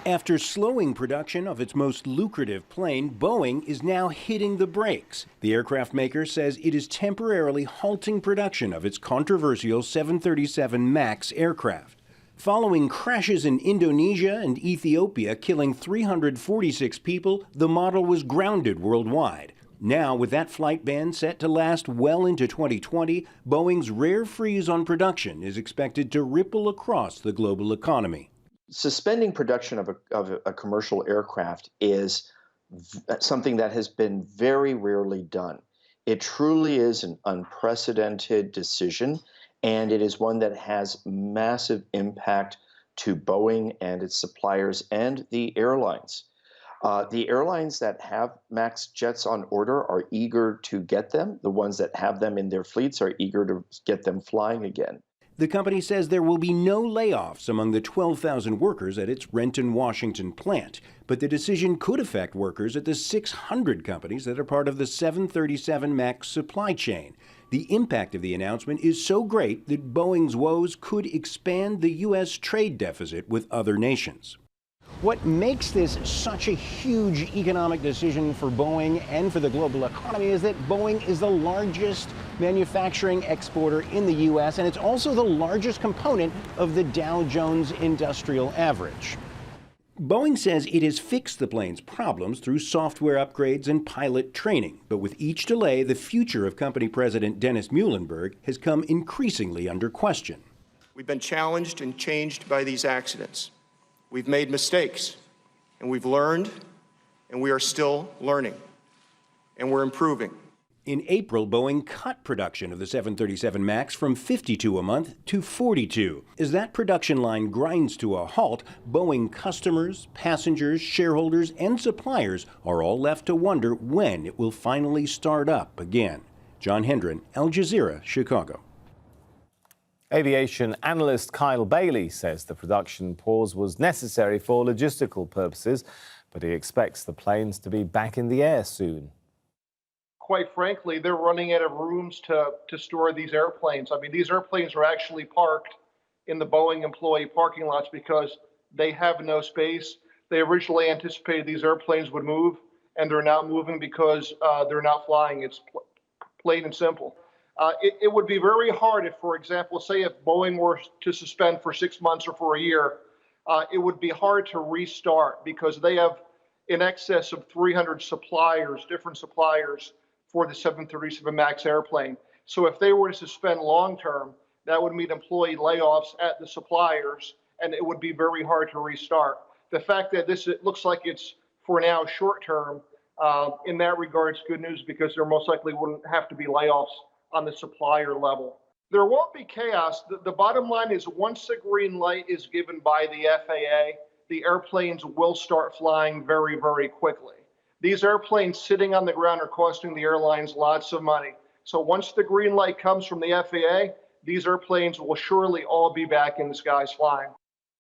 After slowing production of its most lucrative plane, Boeing is now hitting the brakes. The aircraft maker says it is temporarily halting production of its controversial 737 MAX aircraft. Following crashes in Indonesia and Ethiopia killing 346 people, the model was grounded worldwide. Now, with that flight ban set to last well into 2020, Boeing's rare freeze on production is expected to ripple across the global economy. Suspending production of a commercial aircraft is something that has been very rarely done. It truly is an unprecedented decision, and it is one that has massive impact to Boeing and its suppliers and the airlines. The airlines that have MAX jets on order are eager to get them. The ones that have them in their fleets are eager to get them flying again. The company says there will be no layoffs among the 12,000 workers at its Renton, Washington plant, but the decision could affect workers at the 600 companies that are part of the 737 MAX supply chain. The impact of the announcement is so great that Boeing's woes could expand the U.S. trade deficit with other nations. What makes this such a huge economic decision for Boeing and for the global economy is that Boeing is the largest manufacturing exporter in the U.S., and it's also the largest component of the Dow Jones Industrial Average. Boeing says it has fixed the plane's problems through software upgrades and pilot training, but with each delay, the future of company president Dennis Muilenburg has come increasingly under question. We've been challenged and changed by these accidents. We've made mistakes, and we've learned, and we are still learning, and we're improving. In April, Boeing cut production of the 737 MAX from 52 a month to 42. As that production line grinds to a halt, Boeing customers, passengers, shareholders, and suppliers are all left to wonder when it will finally start up again. John Hendren, Aljazeera, Chicago. Aviation analyst Kyle Bailey says the production pause was necessary for logistical purposes, but he expects the planes to be back in the air soon. Quite frankly, they're running out of rooms to store these airplanes. I mean, these airplanes are actually parked in the Boeing employee parking lots because they have no space. They originally anticipated these airplanes would move, and they're not moving because they're not flying. It's plain and simple. It would be very hard if, for example, say if Boeing were to suspend for 6 months or for a year, it would be hard to restart because they have in excess of 300 suppliers, different suppliers for the 737 MAX airplane. So if they were to suspend long term, that would mean employee layoffs at the suppliers, and it would be very hard to restart. The fact that it looks like it's for now short term, in that regard, it's good news because there most likely wouldn't have to be layoffs on the supplier level. There won't be chaos. The bottom line is once the green light is given by the FAA, the airplanes will start flying very, very quickly. These airplanes sitting on the ground are costing the airlines lots of money. So once the green light comes from the FAA, these airplanes will surely all be back in the skies flying.